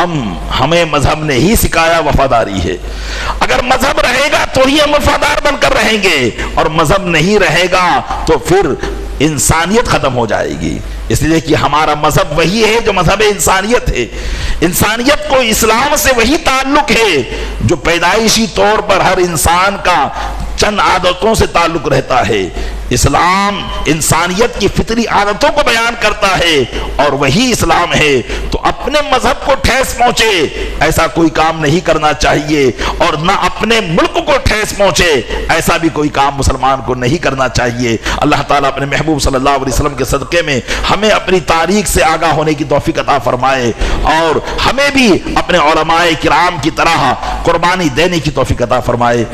ہمیں مذہب نے ہی سکھایا وفاداری ہے۔ اگر مذہب رہے گا تو ہی ہم وفادار بن کر رہیں گے، اور مذہب نہیں رہے گا تو پھر انسانیت ختم ہو جائے گی۔ اس لیے کہ ہمارا مذہب وہی ہے جو مذہب انسانیت ہے۔ انسانیت کو اسلام سے وہی تعلق ہے جو پیدائشی طور پر ہر انسان کا چند عادتوں سے تعلق رہتا ہے۔ اسلام انسانیت کی فطری عادتوں کو بیان کرتا ہے، اور وہی اسلام ہے۔ تو اپنے مذہب کو ٹھیس پہنچے ایسا کوئی کام نہیں کرنا چاہیے، اور نہ اپنے ملک کو ٹھیس پہنچے ایسا بھی کوئی کام مسلمان کو نہیں کرنا چاہیے۔ اللہ تعالیٰ اپنے محبوب صلی اللہ علیہ وسلم کے صدقے میں ہمیں اپنی تاریخ سے آگاہ ہونے کی توفیق عطا فرمائے، اور ہمیں بھی اپنے علماء کرام کی طرح قربانی دینے کی توفیق عطا فرمائے۔